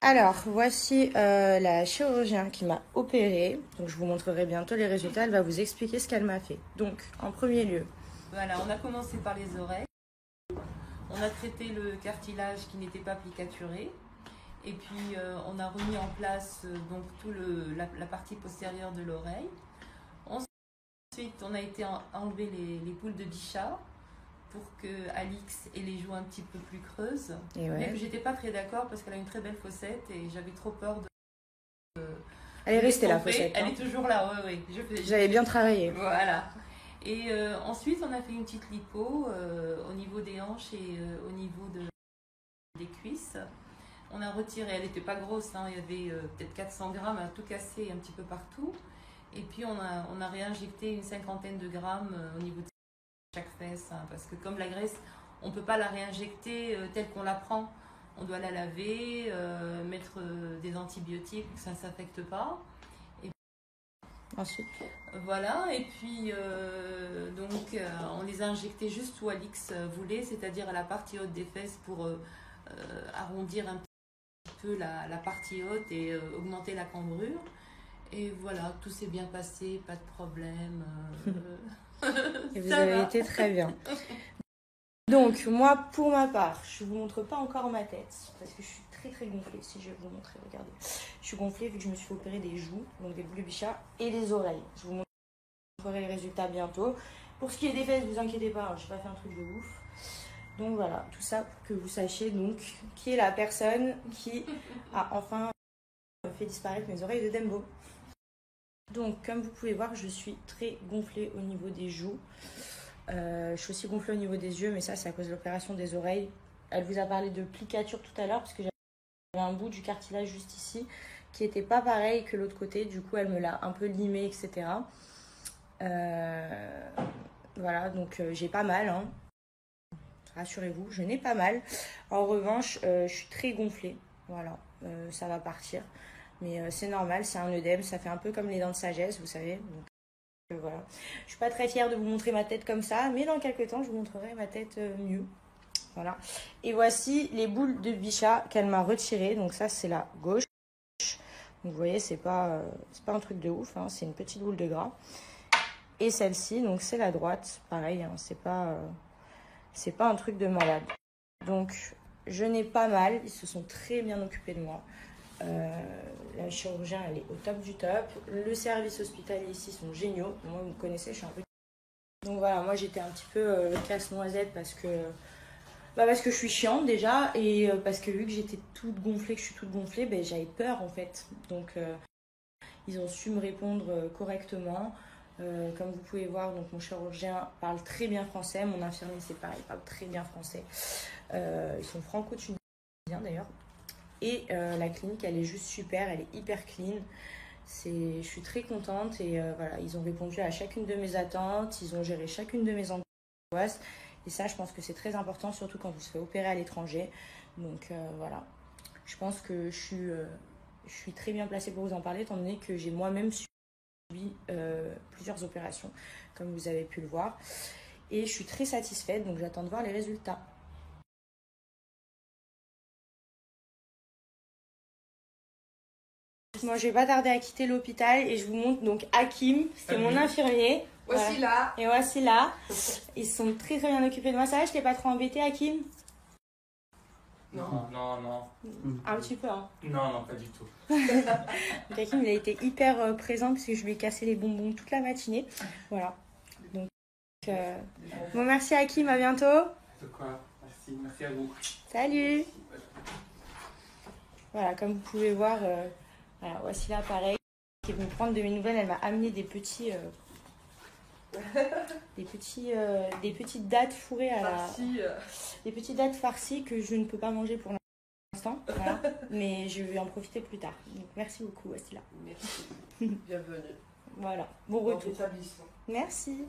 Alors, voici la chirurgien qui m'a opérée. Donc, je vous montrerai bientôt les résultats. Elle va vous expliquer ce qu'elle m'a fait. Donc, en premier lieu. Voilà, on a commencé par les oreilles. On a traité le cartilage qui n'était pas plicaturé. Et puis, on a remis en place donc la partie postérieure de l'oreille. Ensuite, on a été enlever les boules de Bichat pour que Alix ait les joues un petit peu plus creuses. Et ouais. Mais que j'étais pas très d'accord parce qu'elle a une très belle fossette et j'avais trop peur de... Elle est restée la fossette. Elle est toujours là, oui. J'avais bien travaillé. Voilà. Et ensuite, on a fait une petite lipo au niveau des hanches et au niveau des cuisses. On a retiré, elle n'était pas grosse, hein, il y avait peut-être 400 grammes, elle a tout cassé un petit peu partout. Et puis on a réinjecté une 50aine de grammes au niveau de chaque fesse, hein, parce que comme la graisse, on ne peut pas la réinjecter telle qu'on la prend. On doit la laver, mettre des antibiotiques pour que ça ne s'affecte pas. Ensuite. Voilà, et puis on les a injectés juste où Alix voulait, c'est-à-dire à la partie haute des fesses pour arrondir un petit peu la partie haute et augmenter la cambrure. Et voilà, tout s'est bien passé, pas de problème. Et vous avez été très bien. Donc, moi, pour ma part, je ne vous montre pas encore ma tête, parce que je suis très gonflée. Si je vais vous montrer, regardez. Je suis gonflée vu que je me suis fait opérer des joues, donc des boules de Bichat, et les oreilles. Je vous montrerai les résultats bientôt. Pour ce qui est des fesses, vous inquiétez pas, je n'ai pas fait un truc de ouf. Donc voilà, tout ça pour que vous sachiez donc qui est la personne qui a enfin fait disparaître mes oreilles de Dembo. Donc, comme vous pouvez voir, je suis très gonflée au niveau des joues. Je suis aussi gonflée au niveau des yeux, mais ça, c'est à cause de l'opération des oreilles. Elle vous a parlé de plicature tout à l'heure, parce que j'avais un bout du cartilage juste ici, qui n'était pas pareil que l'autre côté. Du coup, elle me l'a un peu limé, etc. Voilà, donc j'ai pas mal, hein. Rassurez-vous, je n'ai pas mal. En revanche, je suis très gonflée. Voilà, ça va partir. Mais c'est normal, c'est un œdème, ça fait un peu comme les dents de sagesse, vous savez. Donc voilà. Je suis pas très fière de vous montrer ma tête comme ça, mais dans quelques temps, je vous montrerai ma tête mieux. Voilà. Et voici les boules de Bichat qu'elle m'a retirées. Donc ça, c'est la gauche. Donc vous voyez, c'est pas un truc de ouf, hein, c'est une petite boule de gras. Et celle-ci, donc c'est la droite. Pareil, hein, c'est pas un truc de malade. Donc je n'ai pas mal, ils se sont très bien occupés de moi. La chirurgien, elle est au top du top. Le service hospitalier ici sont géniaux. Moi, vous me connaissez, je suis un peu... Donc voilà, moi j'étais un petit peu casse-noisette parce que je suis chiante déjà. Et parce que vu que j'étais toute gonflée, que je suis toute gonflée, ben, j'avais peur en fait. Donc ils ont su me répondre correctement. Comme vous pouvez voir, donc mon chirurgien parle très bien français. Mon infirmier, c'est pareil, parle très bien français. Ils sont franco-tunisiens d'ailleurs. Et la clinique, elle est juste super, elle est hyper clean. Je suis très contente et voilà, ils ont répondu à chacune de mes attentes, ils ont géré chacune de mes angoisses. Et ça, je pense que c'est très important, surtout quand vous se faites opérer à l'étranger. Donc voilà, je pense que je suis très bien placée pour vous en parler, étant donné que j'ai moi-même subi plusieurs opérations, comme vous avez pu le voir. Et je suis très satisfaite, donc j'attends de voir les résultats. Moi, je vais pas tarder à quitter l'hôpital et je vous montre donc Hakim, c'est mon infirmier. Voici là. Et voici là. Ils sont très bien occupés de moi. Ça va, je t'ai pas trop embêté, Hakim? Non. Un petit peu, hein. Non, pas du tout. Donc, Hakim, il a été hyper présent parce que je lui ai cassé les bonbons toute la matinée. Voilà. Donc, bon, merci Hakim, à bientôt. De quoi? Merci à vous. Salut. Voilà, comme vous pouvez voir, voilà, voici là pareil. Qui veut me prendre de mes nouvelles, elle m'a amené des petites dattes fourrées à des petites dattes farcies que je ne peux pas manger pour l'instant, voilà. Mais je vais en profiter plus tard. Donc merci beaucoup, Wassila. Merci. Bienvenue. Voilà, bon retour. Établissement. Merci.